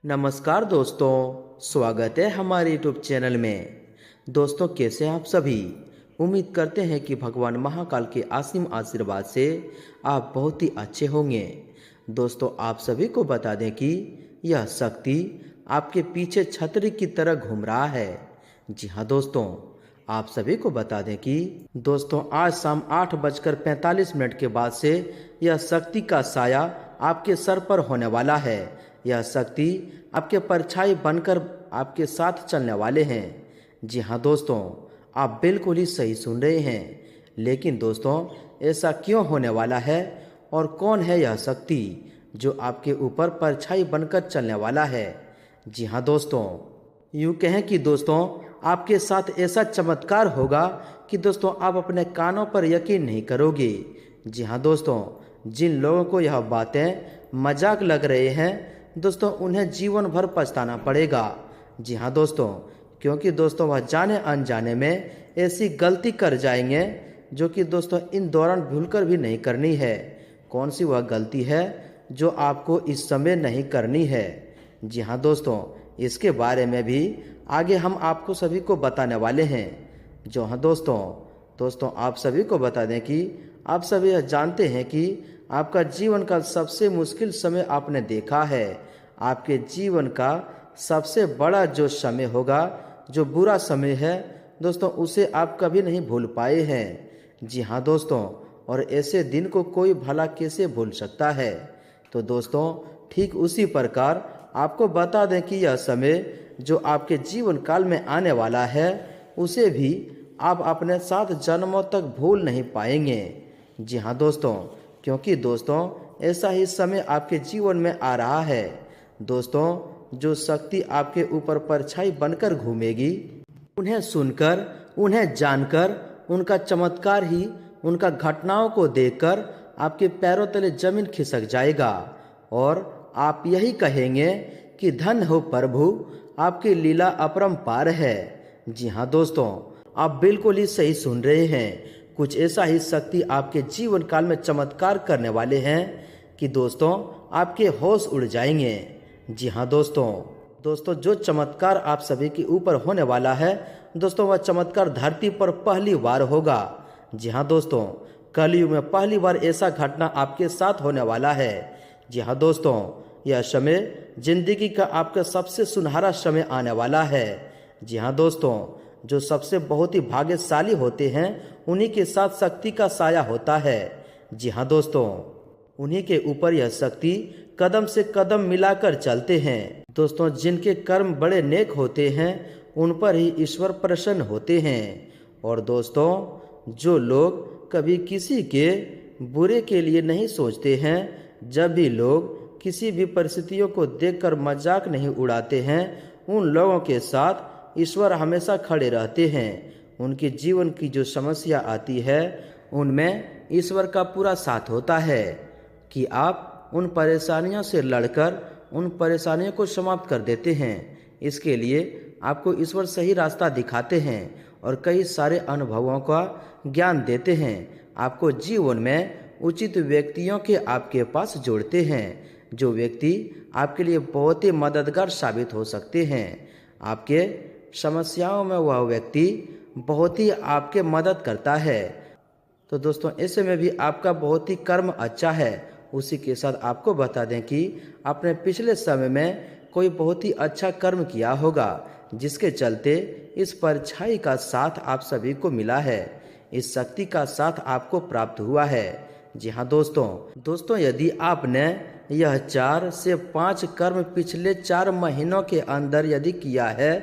नमस्कार दोस्तों, स्वागत है हमारे YouTube चैनल में। दोस्तों, कैसे हैं आप सभी। उम्मीद करते हैं कि भगवान महाकाल के असीम आशीर्वाद से आप बहुत ही अच्छे होंगे। दोस्तों, आप सभी को बता दें कि यह शक्ति आपके पीछे छतरी की तरह घूम रहा है। जी हाँ दोस्तों, आप सभी को बता दें कि दोस्तों आज शाम 8:45 के बाद से यह शक्ति का साया आपके सर पर होने वाला है। यह शक्ति आपके परछाई बनकर आपके साथ चलने वाले हैं। जी हाँ दोस्तों, आप बिल्कुल ही सही सुन रहे हैं। लेकिन दोस्तों, ऐसा क्यों होने वाला है और कौन है यह शक्ति जो आपके ऊपर परछाई बनकर चलने वाला है। जी हाँ दोस्तों, यूँ कहें कि दोस्तों आपके साथ ऐसा चमत्कार होगा कि दोस्तों आप अपने कानों पर यकीन नहीं करोगे। जी हाँ दोस्तों, जिन लोगों को यह बातें मजाक लग रहे हैं दोस्तों, उन्हें जीवन भर पछताना पड़ेगा। जी हाँ दोस्तों, क्योंकि दोस्तों वह जाने अनजाने में ऐसी गलती कर जाएंगे जो कि दोस्तों इन दौरान भूलकर भी नहीं करनी है। कौन सी वह गलती है जो आपको इस समय नहीं करनी है। जी हाँ दोस्तों, इसके बारे में भी आगे हम आपको सभी को बताने वाले हैं। जो हाँ दोस्तों आप सभी को बता दें कि आप सभी यह जानते हैं कि आपका जीवन का सबसे मुश्किल समय आपने देखा है। आपके जीवन का सबसे बड़ा जो समय होगा, जो बुरा समय है दोस्तों, उसे आप कभी नहीं भूल पाए हैं। जी हाँ दोस्तों, और ऐसे दिन को कोई भला कैसे भूल सकता है। तो दोस्तों ठीक उसी प्रकार आपको बता दें कि यह समय जो आपके जीवन काल में आने वाला है, उसे भी आप अपने 7 जन्मों तक भूल नहीं पाएंगे। जी हाँ दोस्तों, क्योंकि दोस्तों ऐसा ही समय आपके जीवन में आ रहा है। दोस्तों जो शक्ति आपके ऊपर परछाई बनकर घूमेगी, उन्हें सुनकर, उन्हें जानकर, उनका चमत्कार ही उनका घटनाओं को देखकर आपके पैरों तले जमीन खिसक जाएगा और आप यही कहेंगे कि धन्य हो प्रभु, आपकी लीला अपरंपार है। जी हाँ दोस्तों, आप बिल्कुल ही सही सुन रहे हैं। कुछ ऐसा ही शक्ति आपके जीवन काल में चमत्कार करने वाले हैं कि दोस्तों आपके होश उड़ जाएंगे। जी हाँ दोस्तों जो चमत्कार आप सभी के ऊपर होने वाला है दोस्तों, वह चमत्कार धरती पर पहली बार होगा। जी हाँ दोस्तों, कलयुग में पहली बार ऐसा घटना आपके साथ होने वाला है। जी हाँ दोस्तों, यह समय जिंदगी का आपका सबसे सुनहरा समय आने वाला है। जी हाँ दोस्तों, जो सबसे बहुत ही भाग्यशाली होते हैं उन्हीं के साथ शक्ति का साया होता है। जी हाँ दोस्तों, उन्हीं के ऊपर यह शक्ति कदम से कदम मिलाकर चलते हैं। दोस्तों जिनके कर्म बड़े नेक होते हैं उन पर ही ईश्वर प्रसन्न होते हैं। और दोस्तों जो लोग कभी किसी के बुरे के लिए नहीं सोचते हैं, जब भी लोग किसी भी परिस्थितियों को देखकर मजाक नहीं उड़ाते हैं, उन लोगों के साथ ईश्वर हमेशा खड़े रहते हैं। उनके जीवन की जो समस्या आती है उनमें ईश्वर का पूरा साथ होता है कि आप उन परेशानियों से लड़कर उन परेशानियों को समाप्त कर देते हैं। इसके लिए आपको ईश्वर सही रास्ता दिखाते हैं और कई सारे अनुभवों का ज्ञान देते हैं। आपको जीवन में उचित व्यक्तियों के आपके पास जोड़ते हैं, जो व्यक्ति आपके लिए बहुत ही मददगार साबित हो सकते हैं। आपके समस्याओं में वह व्यक्ति बहुत ही आपके मदद करता है। तो दोस्तों ऐसे में भी आपका बहुत ही कर्म अच्छा है। उसी के साथ आपको बता दें कि आपने पिछले समय में कोई बहुत ही अच्छा कर्म किया होगा, जिसके चलते इस परछाई का साथ आप सभी को मिला है, इस शक्ति का साथ आपको प्राप्त हुआ है। जी हाँ दोस्तों यदि आपने यह 4 से 5 कर्म पिछले 4 महीनों के अंदर यदि किया है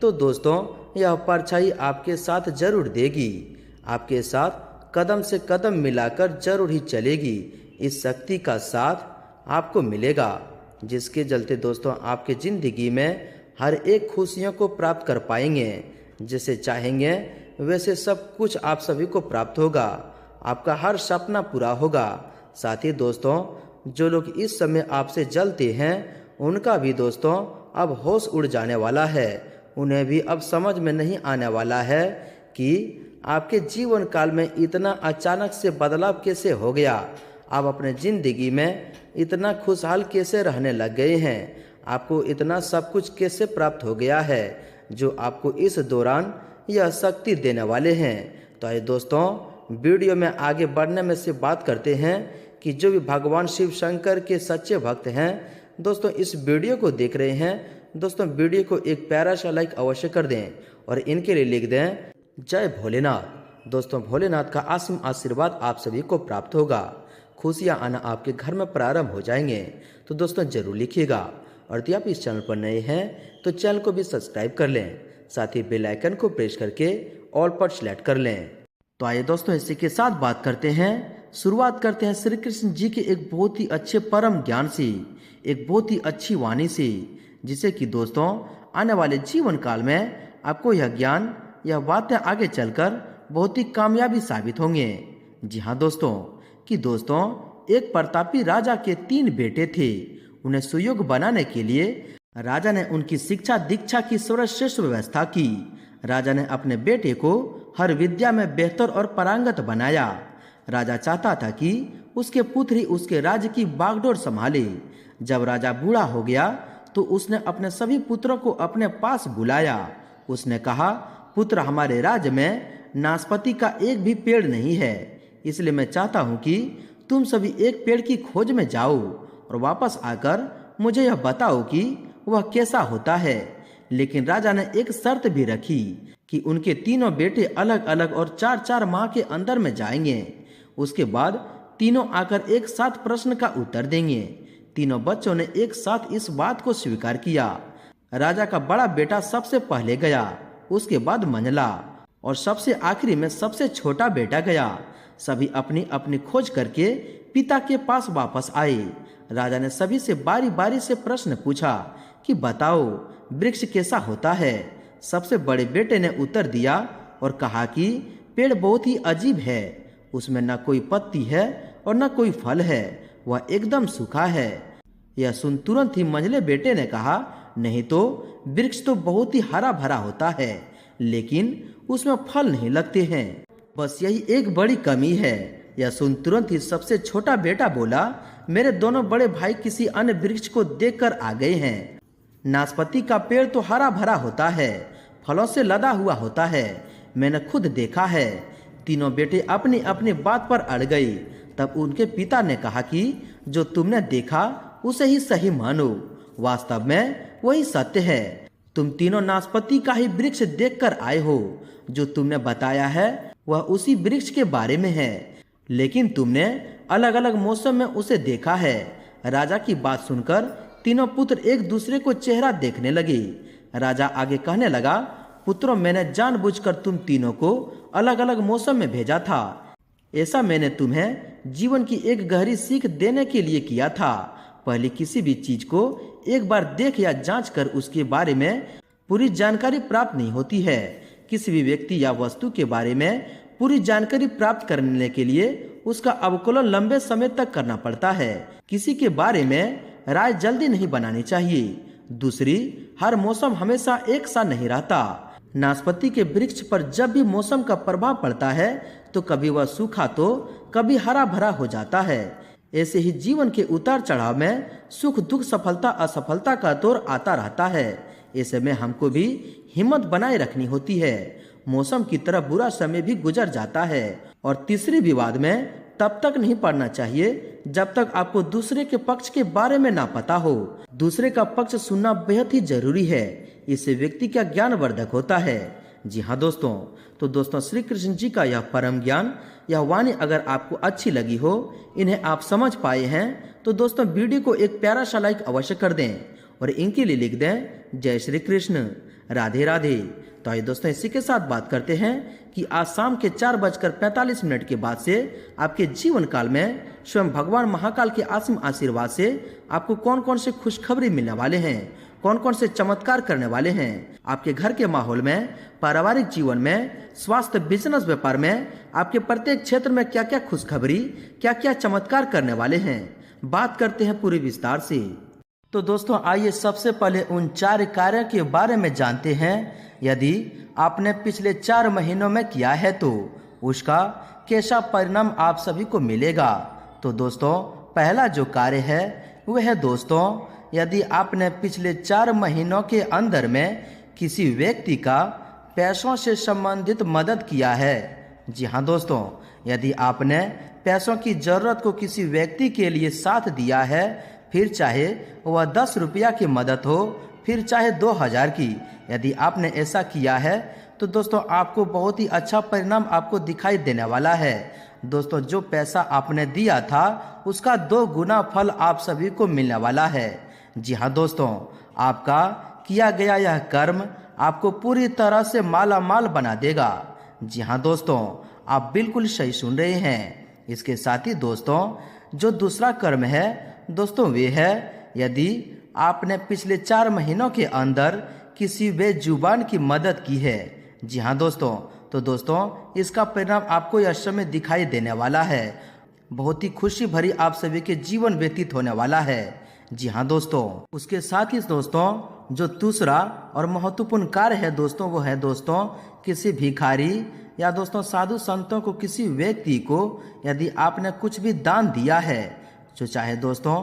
तो दोस्तों यह परछाई आपके साथ जरूर देगी, आपके साथ कदम से कदम मिलाकर जरूर ही चलेगी। इस शक्ति का साथ आपको मिलेगा, जिसके चलते दोस्तों आपके ज़िंदगी में हर एक खुशियों को प्राप्त कर पाएंगे। जैसे चाहेंगे वैसे सब कुछ आप सभी को प्राप्त होगा, आपका हर सपना पूरा होगा। साथ ही दोस्तों जो लोग इस समय आपसे जलते हैं उनका भी दोस्तों अब होश उड़ जाने वाला है। उन्हें भी अब समझ में नहीं आने वाला है कि आपके जीवन काल में इतना अचानक से बदलाव कैसे हो गया। आप अपने ज़िंदगी में इतना खुशहाल कैसे रहने लग गए हैं। आपको इतना सब कुछ कैसे प्राप्त हो गया है जो आपको इस दौरान यह शक्ति देने वाले हैं। तो आइए दोस्तों, वीडियो में आगे बढ़ने में से बात करते हैं कि जो भी भगवान शिव शंकर के सच्चे भक्त हैं दोस्तों, इस वीडियो को देख रहे हैं दोस्तों, वीडियो को एक प्यारा सा लाइक अवश्य कर दें और इनके लिए लिख दें जय भोलेनाथ। दोस्तों, भोलेनाथ का असीम आशीर्वाद आप सभी को प्राप्त होगा, खुशियां आना आपके घर में प्रारंभ हो जाएंगे। तो दोस्तों जरूर लिखिएगा, और यदि आप इस चैनल पर नए हैं तो चैनल को भी सब्सक्राइब कर लें, साथ ही बेल आइकन को प्रेस करके ऑल पर सिलेक्ट कर लें। तो आइए दोस्तों, इसी के साथ बात करते हैं, शुरुआत करते हैं श्री कृष्ण जी के एक बहुत ही अच्छे परम ज्ञान से, एक बहुत ही अच्छी वाणी से, जिसे कि दोस्तों आने वाले जीवन काल में आपको यह ज्ञान, यह बातें आगे चलकर बहुत ही कामयाबी साबित होंगे। जी हाँ दोस्तों, कि दोस्तों एक प्रतापी राजा के 3 बेटे थे। उन्हें सुयोग बनाने के लिए राजा ने उनकी शिक्षा दीक्षा की सर्वश्रेष्ठ व्यवस्था की। राजा ने अपने बेटे को हर विद्या में बेहतर और पारंगत बनाया। राजा चाहता था कि उसके पुत्र ही उसके राज्य की बागडोर संभाले। जब राजा बूढ़ा हो गया तो उसने अपने सभी पुत्रों को अपने पास बुलाया। उसने कहा, पुत्र, हमारे राज्य में नाशपाती का एक भी पेड़ नहीं है, इसलिए मैं चाहता हूँ कि तुम सभी एक पेड़ की खोज में जाओ और वापस आकर मुझे यह बताओ कि वह कैसा होता है। लेकिन राजा ने एक शर्त भी रखी कि उनके 3 बेटे अलग अलग और 4-4 माह के अंदर में जाएंगे। उसके बाद तीनों आकर एक साथ प्रश्न का उत्तर देंगे। तीनों बच्चों ने एक साथ इस बात को स्वीकार किया। राजा का बड़ा बेटा सबसे पहले गया, उसके बाद मंझला और सबसे आखिरी में सबसे छोटा बेटा गया। सभी अपनी अपनी खोज करके पिता के पास वापस आए। राजा ने सभी से बारी बारी से प्रश्न पूछा कि बताओ वृक्ष कैसा होता है। सबसे बड़े बेटे ने उत्तर दिया और कहा कि पेड़ बहुत ही अजीब है, उसमें न कोई पत्ती है और न कोई फल है, वह एकदम सूखा है। यह सुन तुरंत ही मंझले बेटे ने कहा, नहीं तो वृक्ष तो बहुत ही हरा भरा होता है, लेकिन उसमें फल नहीं लगते हैं, बस यही एक बड़ी कमी है। यह सुन तुरंत ही सबसे छोटा बेटा बोला, मेरे दोनों बड़े भाई किसी अन्य वृक्ष को देखकर आ गए हैं। नाशपाती का पेड़ तो हरा भरा होता है, फलों से लदा हुआ होता है, मैंने खुद देखा है। तीनों बेटे अपनी अपनी बात पर अड़ गए। तब उनके पिता ने कहा कि जो तुमने देखा उसे ही सही मानो, वास्तव में वही सत्य है। तुम तीनों नाशपाती का ही वृक्ष देखकर आए हो। जो तुमने बताया है वह उसी वृक्ष के बारे में है, लेकिन तुमने अलग अलग मौसम में उसे देखा है। राजा की बात सुनकर तीनों पुत्र एक दूसरे को चेहरा देखने लगे। राजा आगे कहने लगा, पुत्रों, मैंने जानबूझकर तुम तीनों को अलग अलग मौसम में भेजा था। ऐसा मैंने तुम्हें जीवन की एक गहरी सीख देने के लिए किया था। पहले किसी भी चीज को एक बार देख या जांच कर उसके बारे में पूरी जानकारी प्राप्त नहीं होती है। किसी भी व्यक्ति या वस्तु के बारे में पूरी जानकारी प्राप्त करने के लिए उसका अवलोकन लंबे समय तक करना पड़ता है। किसी के बारे में राय जल्दी नहीं बनानी चाहिए। दूसरी, हर मौसम हमेशा एक सा नहीं रहता। नाशपाती के वृक्ष पर जब भी मौसम का प्रभाव पड़ता है तो कभी वह सूखा तो कभी हरा भरा हो जाता है। ऐसे ही जीवन के उतार चढ़ाव में सुख दुख, सफलता असफलता का दौर आता रहता है। ऐसे में हमको भी हिम्मत बनाए रखनी होती है। मौसम की तरह बुरा समय भी गुजर जाता है। और तीसरी, विवाद में तब तक नहीं पड़ना चाहिए जब तक आपको दूसरे के पक्ष के बारे में ना पता हो। दूसरे का पक्ष सुनना बेहद ही जरूरी है, इससे व्यक्ति का ज्ञान वर्धक होता है। जी हाँ दोस्तों, तो दोस्तों श्री कृष्ण जी का यह परम ज्ञान, यह वाणी अगर आपको अच्छी लगी हो, इन्हें आप समझ पाए हैं, तो दोस्तों वीडियो को एक प्यारा सा लाइक अवश्य कर दें और इनके लिए लिख दें जय श्री कृष्ण, राधे राधे। तो आइए दोस्तों, इसी के साथ बात करते हैं कि आज शाम के 4:45 के बाद से आपके जीवन काल में स्वयं भगवान महाकाल के असीम आशीर्वाद से आपको कौन कौन से खुशखबरी मिलने वाले हैं, कौन कौन से चमत्कार करने वाले हैं। आपके घर के माहौल में, पारिवारिक जीवन में, स्वास्थ्य, बिजनेस, व्यापार में, आपके प्रत्येक क्षेत्र में क्या क्या खुशखबरी, क्या क्या चमत्कार करने वाले हैं, बात करते हैं पूरे विस्तार से। तो दोस्तों आइए सबसे पहले उन 4 कार्यों के बारे में जानते हैं। यदि आपने पिछले 4 महीनों में किया है तो उसका कैसा परिणाम आप सभी को मिलेगा। तो दोस्तों पहला जो कार्य है वह है दोस्तों यदि आपने पिछले 4 महीनों के अंदर में किसी व्यक्ति का पैसों से संबंधित मदद किया है, जी हाँ दोस्तों, यदि आपने पैसों की ज़रूरत को किसी व्यक्ति के लिए साथ दिया है, फिर चाहे वह 10 रुपया की मदद हो, फिर चाहे 2000 की, यदि आपने ऐसा किया है तो दोस्तों आपको बहुत ही अच्छा परिणाम आपको दिखाई देने वाला है। दोस्तों, जो पैसा आपने दिया था उसका 2 गुना फल आप सभी को मिलने वाला है। जी हाँ दोस्तों, आपका किया गया यह कर्म आपको पूरी तरह से माला माल बना देगा। जी हाँ दोस्तों, आप बिल्कुल सही सुन रहे हैं। इसके साथ ही दोस्तों, जो दूसरा कर्म है दोस्तों, वे है यदि आपने पिछले 4 महीनों के अंदर किसी बेजुबान की मदद की है। जी हाँ दोस्तों, तो दोस्तों इसका परिणाम आपको यह समय दिखाई देने वाला है। बहुत ही खुशी भरी आप सभी के जीवन व्यतीत होने वाला है। जी हाँ दोस्तों, उसके साथ ही दोस्तों जो दूसरा और महत्वपूर्ण कार्य है दोस्तों, वो है दोस्तों किसी भिखारी या दोस्तों साधु संतों को, किसी व्यक्ति को यदि आपने कुछ भी दान दिया है, जो चाहे दोस्तों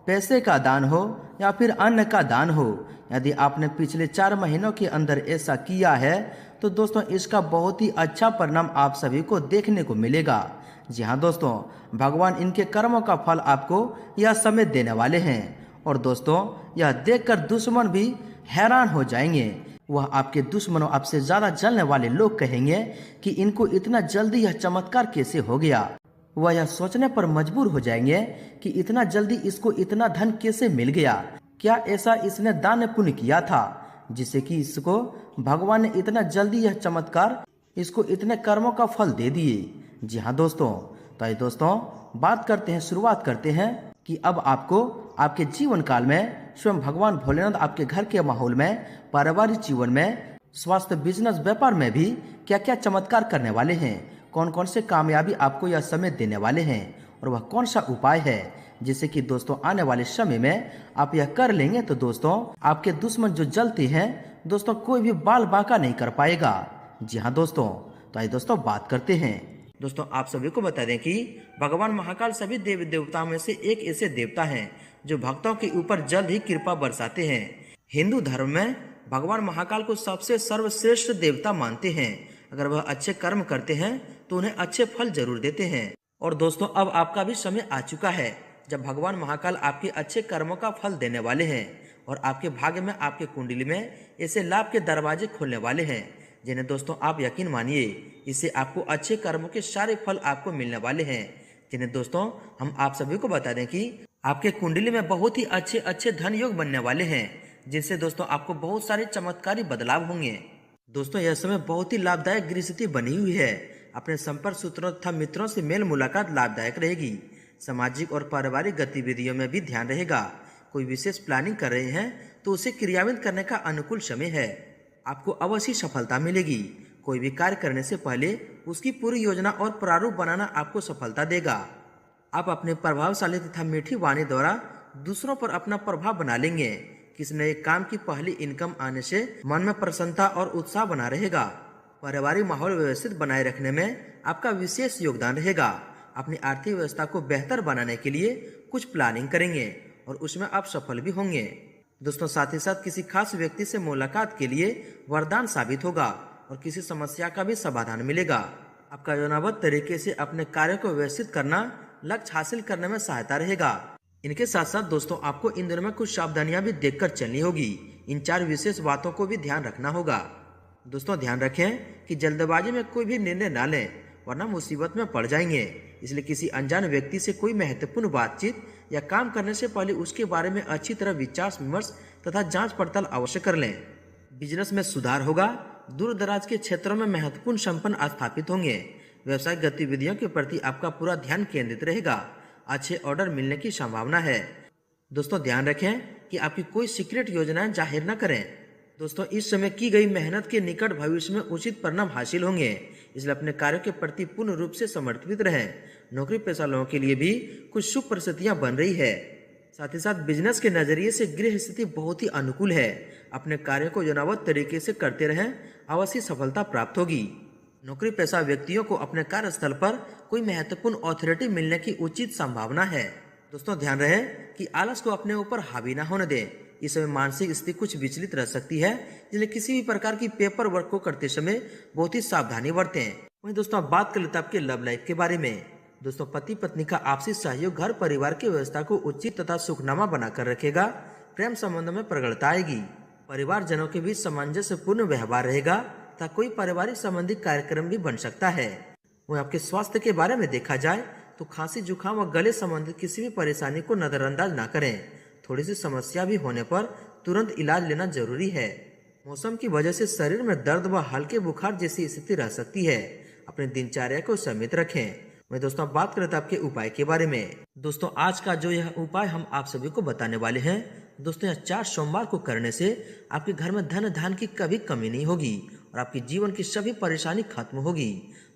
पैसे का दान हो या फिर अन्न का दान हो, यदि आपने पिछले 4 महीनों के अंदर ऐसा किया है तो दोस्तों इसका बहुत ही अच्छा परिणाम आप सभी को देखने को मिलेगा। जी हाँ दोस्तों, भगवान इनके कर्मों का फल आपको यह समय देने वाले हैं। और दोस्तों यह देखकर दुश्मन भी हैरान हो जाएंगे। वह आपके दुश्मनों, आपसे ज्यादा जलने वाले लोग कहेंगे कि इनको इतना जल्दी यह चमत्कार कैसे हो गया। वह यह सोचने पर मजबूर हो जाएंगे कि इतना जल्दी इसको इतना धन कैसे मिल गया। क्या ऐसा इसने दान पुण्य किया था जिससे कि इसको भगवान ने इतना जल्दी यह चमत्कार, इसको इतने कर्मों का फल दे दिए। जी हाँ दोस्तों, तो आइए दोस्तों बात करते हैं, शुरुआत करते हैं कि अब आपको आपके जीवन काल में स्वयं भगवान भोलेनाथ आपके घर के माहौल में, पारिवारिक जीवन में, स्वास्थ्य, बिजनेस, व्यापार में भी क्या क्या चमत्कार करने वाले हैं, कौन कौन से कामयाबी आपको यह समय देने वाले हैं, और वह कौन सा उपाय है जिससे कि दोस्तों आने वाले समय में आप यह कर लेंगे तो दोस्तों आपके दुश्मन जो जलते हैं दोस्तों, कोई भी बाल बांका नहीं कर पाएगा। जी हाँ दोस्तों, तो आइए दोस्तों बात करते हैं। दोस्तों आप सभी को बता दें कि भगवान महाकाल सभी देवी देवताओं में से एक ऐसे देवता हैं जो भक्तों के ऊपर जल्द ही कृपा बरसाते हैं। हिंदू धर्म में भगवान महाकाल को सबसे सर्वश्रेष्ठ देवता मानते हैं। अगर वह अच्छे कर्म करते हैं तो उन्हें अच्छे फल जरूर देते हैं। और दोस्तों अब आपका भी समय आ चुका है जब भगवान महाकाल आपके अच्छे कर्मों का फल देने वाले हैं और आपके भाग्य में, आपके कुंडली में ऐसे लाभ के दरवाजे खोलने वाले हैं जिन्हें दोस्तों आप यकीन मानिए, इससे आपको अच्छे कर्मों के सारे फल आपको मिलने वाले हैं। जिन्हें दोस्तों हम आप सभी को बता दें कि आपके कुंडली में बहुत ही अच्छे अच्छे धन योग बनने वाले हैं, जिनसे दोस्तों आपको बहुत सारे चमत्कारी बदलाव होंगे। दोस्तों यह समय बहुत ही लाभदायक गृह स्थिति बनी हुई है। अपने संपर्क सूत्रों तथा मित्रों से मेल मुलाकात लाभदायक रहेगी। सामाजिक और पारिवारिक गतिविधियों में भी ध्यान रहेगा। कोई विशेष प्लानिंग कर रहे हैं तो उसे क्रियान्वित करने का अनुकूल समय है। आपको अवश्य सफलता मिलेगी। कोई भी कार्य करने से पहले उसकी पूरी योजना और प्रारूप बनाना आपको सफलता देगा। आप अपने प्रभावशाली तथा मीठी वाणी द्वारा दूसरों पर अपना प्रभाव बना लेंगे। किसी नए काम की पहली इनकम आने से मन में प्रसन्नता और उत्साह बना रहेगा। पारिवारिक माहौल व्यवस्थित बनाए रखने में आपका विशेष योगदान रहेगा। अपनी आर्थिक व्यवस्था को बेहतर बनाने के लिए कुछ प्लानिंग करेंगे और उसमें आप सफल भी होंगे। दोस्तों साथ ही साथ किसी खास व्यक्ति से मुलाकात के लिए वरदान साबित होगा और किसी समस्या का भी समाधान मिलेगा। आपका योजनाबद्ध तरीके से अपने कार्य को व्यवस्थित करना लक्ष्य हासिल करने में सहायता रहेगा। इनके साथ साथ दोस्तों आपको इन दिनों में कुछ सावधानियां भी देखकर चलनी होगी। इन 4 विशेष बातों को भी ध्यान रखना होगा। दोस्तों ध्यान रखें कि जल्दबाजी में कोई भी निर्णय ना लें, वरना मुसीबत में पड़ जाएंगे। इसलिए किसी अनजान व्यक्ति से कोई महत्वपूर्ण बातचीत या काम करने से पहले उसके बारे में अच्छी तरह विचार विमर्श तथा जांच पड़ताल अवश्य कर लें। बिजनेस में सुधार होगा। दूर दराज के क्षेत्रों में महत्वपूर्ण संपन्न स्थापित होंगे। व्यवसायिक गतिविधियों के प्रति आपका पूरा ध्यान केंद्रित रहेगा। अच्छे ऑर्डर मिलने की संभावना है। दोस्तों ध्यान रखें कि आपकी कोई सीक्रेट योजनाएं जाहिर न करें। दोस्तों इस समय की गई मेहनत के निकट भविष्य में उचित परिणाम हासिल होंगे, इसलिए अपने कार्यों के प्रति पूर्ण रूप से समर्पित रहें। नौकरी पेशा लोगों के लिए भी कुछ शुभ परिस्थितियां बन रही है। साथ ही साथ बिजनेस के नजरिए से गृह स्थिति बहुत ही अनुकूल है। अपने कार्यों को योजनाबद्ध तरीके से करते रहें, अवश्य सफलता प्राप्त होगी। नौकरी पेशा व्यक्तियों को अपने कार्यस्थल पर कोई महत्वपूर्ण अथॉरिटी मिलने की उचित संभावना है। दोस्तों ध्यान रहे कि आलस को अपने ऊपर हावी ना होने दें। इस समय मानसिक स्थिति कुछ विचलित रह सकती है, इसलिए किसी भी प्रकार की पेपर वर्क को करते समय बहुत ही सावधानी बरतें। वहीं दोस्तों अब बात कर लेते हैं आपके लव लाइफ के बारे में। दोस्तों पति पत्नी का आपसी सहयोग घर परिवार की व्यवस्था को उचित तथा सुखनामा बनाकर रखेगा। प्रेम संबंधों में प्रगाढ़ता आएगी। परिवारजनों के बीच सामंजस्यपूर्ण व्यवहार रहेगा तथा कोई पारिवारिक संबंधी कार्यक्रम भी बन सकता है। वहीं आपके स्वास्थ्य के बारे में देखा जाए तो खांसी जुकाम और गले संबंधित किसी भी परेशानी को नजरअंदाज ना करें। थोड़ी सी समस्या भी होने पर तुरंत इलाज लेना जरूरी है। मौसम की वजह से शरीर में दर्द व हल्के बुखार जैसी स्थिति रह सकती है। अपनी दिनचर्या को सीमित रखें। मैं दोस्तों बात करते हैं आपके उपाय के बारे में। दोस्तों आज का जो यह उपाय हम आप सभी को बताने वाले हैं, दोस्तों यह 4 सोमवार को करने से आपके घर में धन धान की कभी कमी नहीं होगी और आपके जीवन की सभी परेशानी खत्म होगी।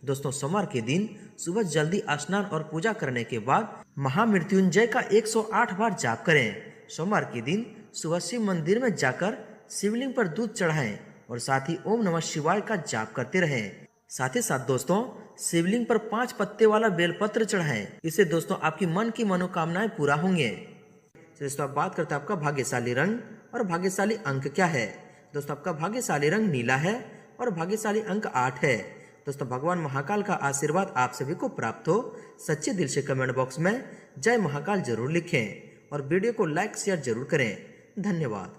दोस्तों सोमवार के दिन सुबह जल्दी स्नान और पूजा करने के बाद महामृत्युंजय का 108 बार जाप करें। सोमवार के दिन सुबह शिव मंदिर में जाकर शिवलिंग पर दूध चढ़ाएं और साथ ही ओम नमः शिवाय का जाप करते रहें। साथ ही साथ दोस्तों शिवलिंग पर 5 पत्ते वाला बेलपत्र चढ़ाएं। इससे दोस्तों आपकी मन की मनोकामनाएं पूरा होंगे। दोस्तों अब बात करते हैं आपका भाग्यशाली रंग और भाग्यशाली अंक क्या है। दोस्तों आपका भाग्यशाली रंग नीला है और भाग्यशाली अंक 8 है। दोस्तों भगवान महाकाल का आशीर्वाद आप सभी को प्राप्त हो। सच्चे दिल से कमेंट बॉक्स में जय महाकाल जरूर लिखें और वीडियो को लाइक शेयर जरूर करें। धन्यवाद।